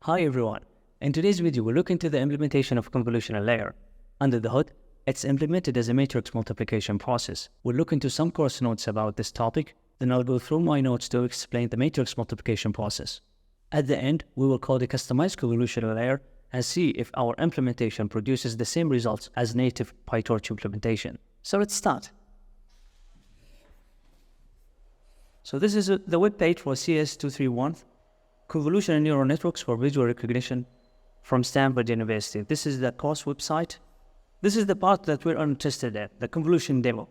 Hi everyone, in today's video we'll look into the implementation of convolutional layer. Under the hood, it's implemented as a matrix multiplication process. We'll look into some course notes about this topic, then I'll go through my notes to explain the matrix multiplication process. At the end, we will code a customized convolutional layer and see if our implementation produces the same results as native PyTorch implementation. So let's start. So this is the web page for CS231. Convolutional neural networks for visual recognition from Stanford University. This is the course website. This is the part that we're interested in, the convolution demo.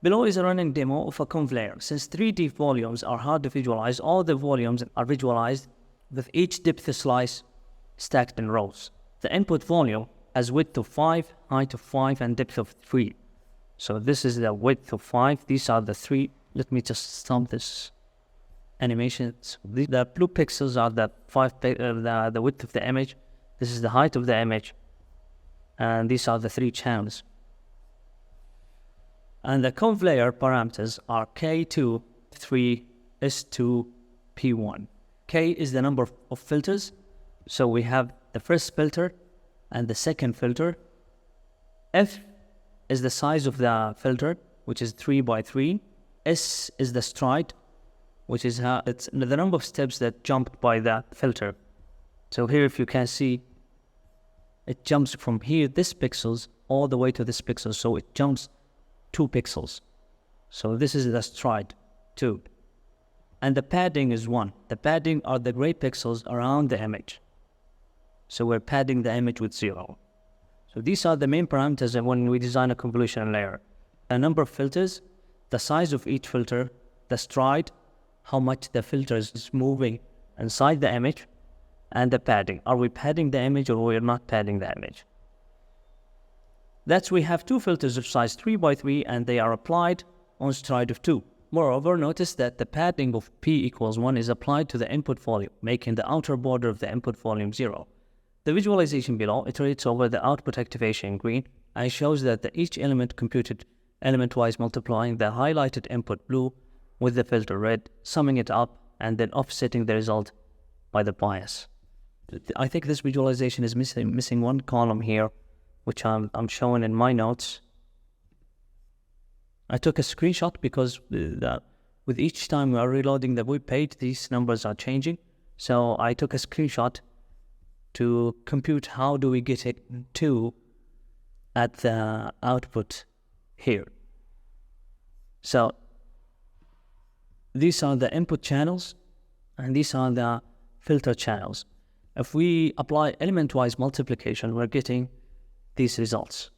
Below is a running demo of a conv layer. Since 3D volumes are hard to visualize, all the volumes are visualized with each depth slice stacked in rows. The input volume has width of 5, height of 5, and depth of 3. So this is the width of 5. These are the 3. Let me just stop this animations. The blue pixels are the the width of the image. This is the height of the image, and these are the 3 channels. And the conv layer parameters are K2, 3, S2, P1. K is the number of filters, so we have the first filter and the second filter. F is the size of the filter, which is 3 by 3. S is the stride, which is it's the number of steps that jumped by that filter. So here, if you can see, it jumps from here, this pixels, all the way to this pixel. So it jumps 2 pixels. So this is the stride, 2. And the padding is 1. The padding are the gray pixels around the image. So we're padding the image with 0. So these are the main parameters when we design a convolutional layer. A number of filters, the size of each filter, the stride, how much the filter is moving inside the image, and the padding. Are we padding the image or we are not padding the image? That's we have 2 filters of size 3 by 3 and they are applied on stride of 2. Moreover, notice that the padding of P equals 1 is applied to the input volume, making the outer border of the input volume 0. The visualization below iterates over the output activation in green and shows that each element computed element-wise, multiplying the highlighted input blue with the filter red, summing it up, and then offsetting the result by the bias. I think this visualization is missing one column here, which I'm showing in my notes. I took a screenshot because with each time we are reloading the web page, these numbers are changing. So I took a screenshot to compute how do we get it to at the output here. So these are the input channels, and these are the filter channels. If we apply element-wise multiplication, we're getting these results.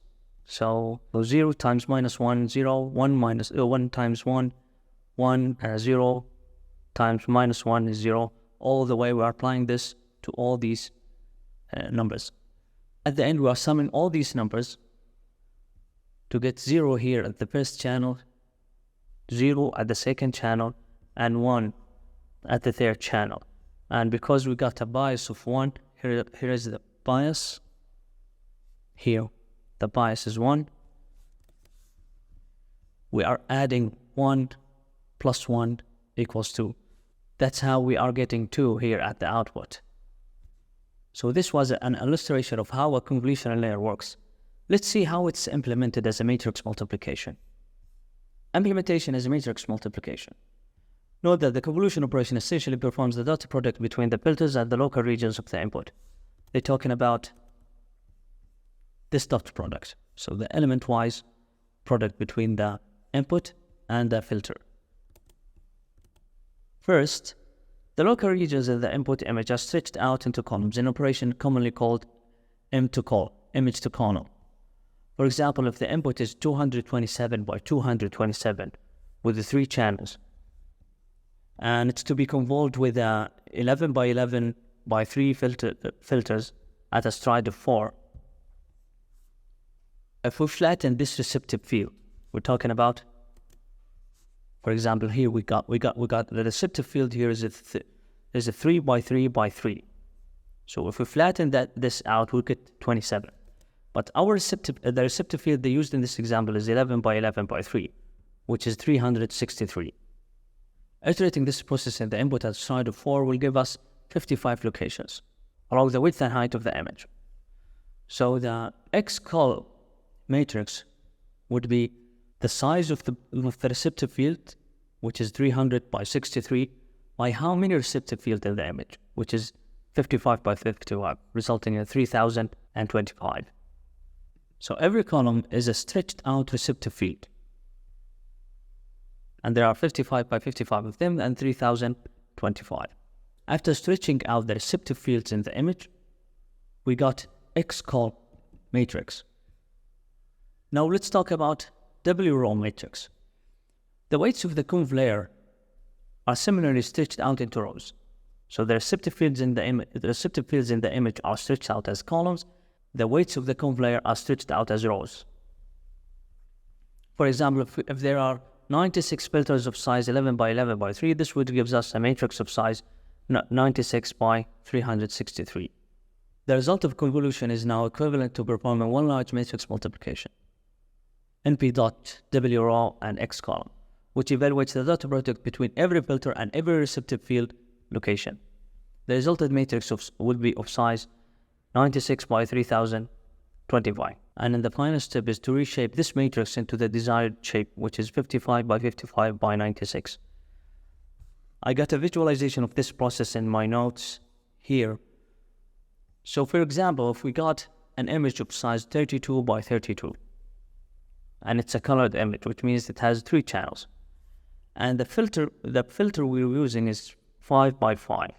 So 0 times minus 1, 0, 1 minus 1 times 1, 1, 0 times minus 1 is 0. All the way we are applying this to all these numbers. At the end, we are summing all these numbers to get 0 here at the first channel, 0 at the second channel, and 1 at the third channel. And because we got a bias of 1, here is the bias. Here, the bias is 1. We are adding 1 plus 1 equals 2. That's how we are getting 2 here at the output. So this was an illustration of how a convolutional layer works. Let's see how it's implemented as a matrix multiplication. Implementation as a matrix multiplication. Note that the convolution operation essentially performs the dot product between the filters and the local regions of the input. They're talking about this dot product. So the element-wise product between the input and the filter. First, the local regions in the input image are stretched out into columns, an operation commonly called image to column. For example, if the input is 227 by 227 with the 3 channels, and it's to be convolved with 11 by 11 by 3 filters at a stride of 4. If we flatten this receptive field, we're talking about, for example, here we got the receptive field here is a 3 by 3 by 3. So if we flatten this out, we get 27. But the receptive field they used in this example is 11 by 11 by 3, which is 363. Iterating this process in the input at side of 4 will give us 55 locations. along the width and height of the image. So the xcol matrix would be the size of the receptive field, which is 300 by 63, by how many receptive field in the image, which is 55 by 55, resulting in 3025. So every column is a stretched out receptive field. And there are 55 by 55 of them and 3025. After stretching out the receptive fields in the image, we got xcol matrix. Now let's talk about w-row matrix. The weights of the conv layer are similarly stretched out into rows. So the receptive fields in the image are stretched out as columns. The weights of the conv layer are stretched out as rows. For example, if there are 96 filters of size 11 by 11 by 3, this would give us a matrix of size 96 by 363. The result of convolution is now equivalent to performing one large matrix multiplication, np.wrow and xcolumn, which evaluates the dot product between every filter and every receptive field location. The resulted matrix would be of size 96 by 3025. And in the final step is to reshape this matrix into the desired shape, which is 55 by 55 by 96. I got a visualization of this process in my notes here. So for example, if we got an image of size 32 by 32, and it's a colored image, which means it has 3 channels, and the filter we're using is 5 by 5,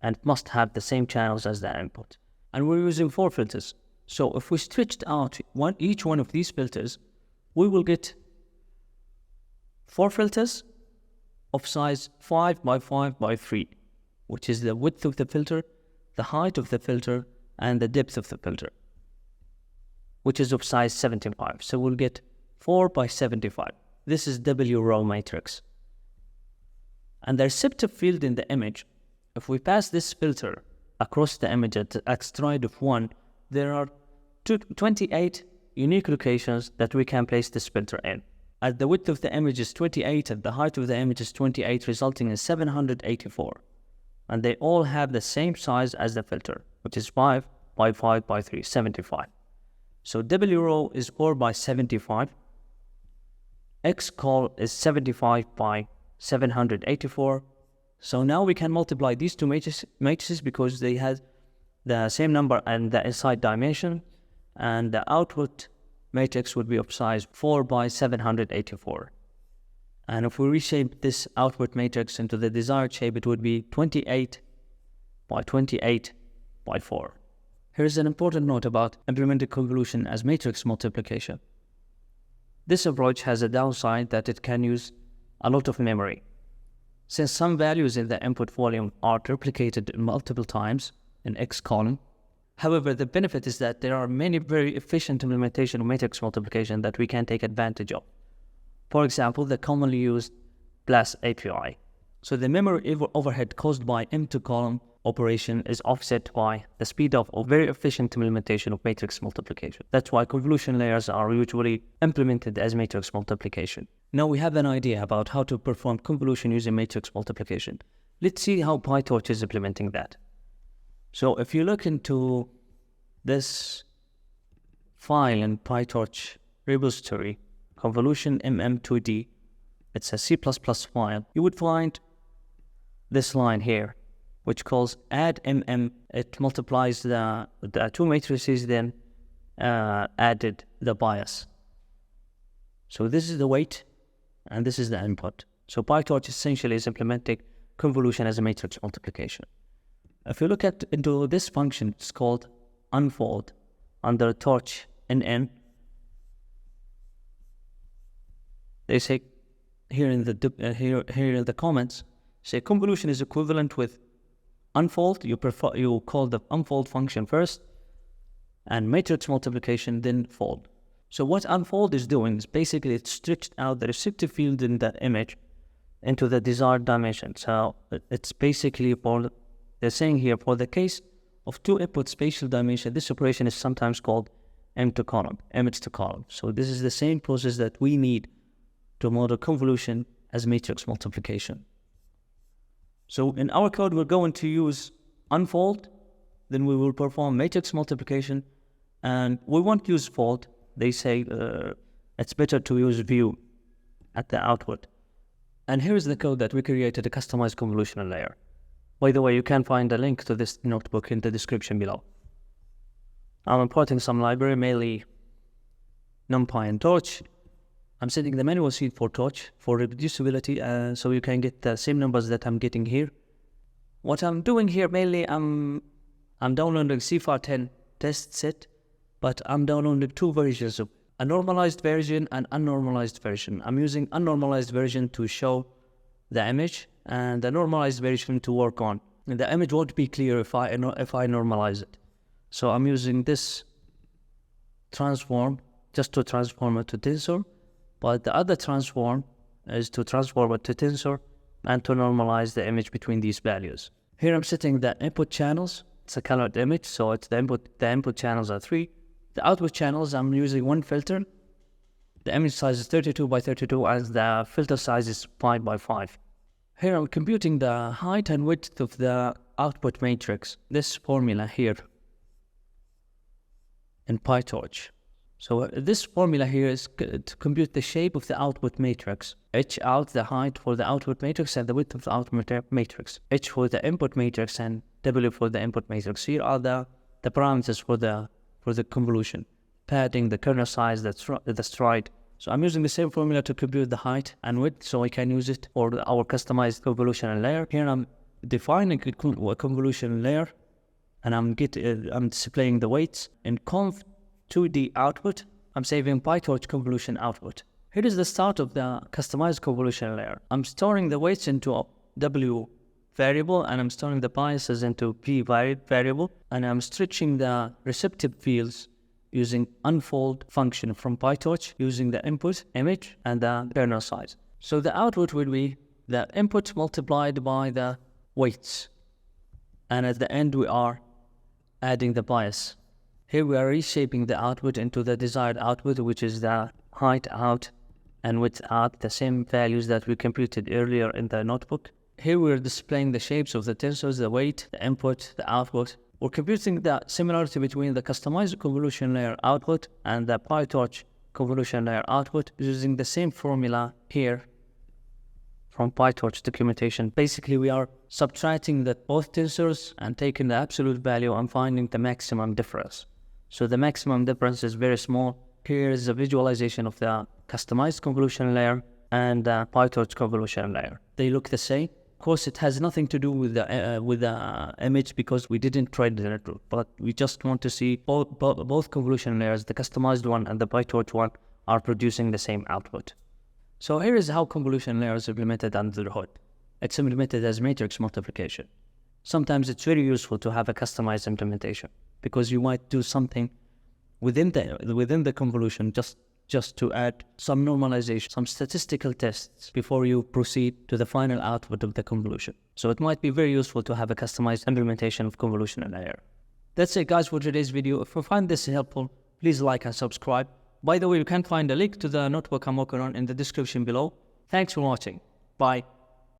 and it must have the same channels as the input. And we're using 4 filters. So if we stretched out each one of these filters, we will get 4 filters of size 5 by 5 by 3, which is the width of the filter, the height of the filter, and the depth of the filter, which is of size 75. So we'll get 4 by 75. This is w-row matrix. And the receptive field in the image, if we pass this filter across the image at stride of 1, there are 28 unique locations that we can place this filter in. At the width of the image is 28, and the height of the image is 28, resulting in 784. And they all have the same size as the filter, which is 5 by 5 by 3, 75. So w-row is 4 by 75. xcol is 75 by 784. So now we can multiply these two matrices because they have the same number and the inside dimension, and the output matrix would be of size 4 by 784. And if we reshape this output matrix into the desired shape, it would be 28 by 28 by 4. Here's an important note about implementing convolution as matrix multiplication. This approach has a downside that it can use a lot of memory. Since some values in the input volume are replicated multiple times in xcolumn, however, the benefit is that there are many very efficient implementation of matrix multiplication that we can take advantage of. For example, the commonly used BLAS API. So the memory overhead caused by M2-column operation is offset by the speed of a very efficient implementation of matrix multiplication. That's why convolution layers are usually implemented as matrix multiplication. Now we have an idea about how to perform convolution using matrix multiplication. Let's see how PyTorch is implementing that. So if you look into this file in PyTorch repository, convolution mm2d, it's a C++ file, you would find this line here, which calls add mm. It multiplies the two matrices, then added the bias. So this is the weight, and this is the input. So PyTorch essentially is implementing convolution as a matrix multiplication. If you look into this function, it's called unfold under torch nn. They say here in the comments, say convolution is equivalent with unfold. You call the unfold function first, and matrix multiplication then fold. So what unfold is doing is basically it stretched out the receptive field in the image into the desired dimension. So it's basically they're saying here, for the case of two input spatial dimension, this operation is sometimes called M2-column, image to column. So this is the same process that we need to model convolution as matrix multiplication. So in our code, we're going to use unfold then we will perform matrix multiplication, and we won't use fold. They say it's better to use view at the output. And here's the code that we created, a customized convolutional layer. By the way, you can find a link to this notebook in the description below. I'm importing some library, mainly NumPy and Torch. I'm setting the manual seed for Torch for reproducibility, so you can get the same numbers that I'm getting here. What I'm doing here mainly, I'm downloading CFAR10 test set, but I'm downloading two versions of a normalized version and unnormalized version. I'm using unnormalized version to show the image and the normalized version to work on. And the image won't be clear if I normalize it. So I'm using this transform just to transform it to tensor, but the other transform is to transform it to tensor and to normalize the image between these values. Here I'm setting the input channels. It's a colored image, so it's the input channels are 3. The output channels, I'm using one filter. The image size is 32 by 32 and the filter size is 5 by 5. Here I'm computing the height and width of the output matrix. This formula here in PyTorch. So this formula here is to compute the shape of the output matrix. H out the height for the output matrix and the width of the output matrix. H for the input matrix and W for the input matrix. Here are the parameters for the convolution. Padding, the kernel size, the stride. So I'm using the same formula to compute the height and width, so I can use it for our customized convolutional layer. Here I'm defining a convolutional layer, and I'm displaying the weights. In conv2d output, I'm saving PyTorch convolution output. Here is the start of the customized convolution layer. I'm storing the weights into a W variable, and I'm storing the biases into P variable, and I'm stretching the receptive fields using unfold function from PyTorch using the input image and the kernel size. So the output will be the input multiplied by the weights, and at the end we are adding the bias. Here we are reshaping the output into the desired output, which is the height out and width out, the same values that we computed earlier in the notebook. Here we are displaying the shapes of the tensors, the weight, the input, the output. We're computing the similarity between the customized convolution layer output and the PyTorch convolution layer output using the same formula here from PyTorch documentation. Basically, we are subtracting both tensors and taking the absolute value and finding the maximum difference. So the maximum difference is very small. Here is a visualization of the customized convolution layer and the PyTorch convolution layer. They look the same. Of course, it has nothing to do with the image because we didn't train the network, but we just want to see both convolution layers, the customized one and the PyTorch one, are producing the same output. So here is how convolution layer is implemented under the hood. It's implemented as matrix multiplication. Sometimes it's very useful to have a customized implementation because you might do something within the convolution just to add some normalization, some statistical tests before you proceed to the final output of the convolution. So it might be very useful to have a customized implementation of convolutional layer. That's it, guys, for today's video. If you find this helpful, please like and subscribe. By the way, you can find a link to the notebook I'm working on in the description below. Thanks for watching. Bye.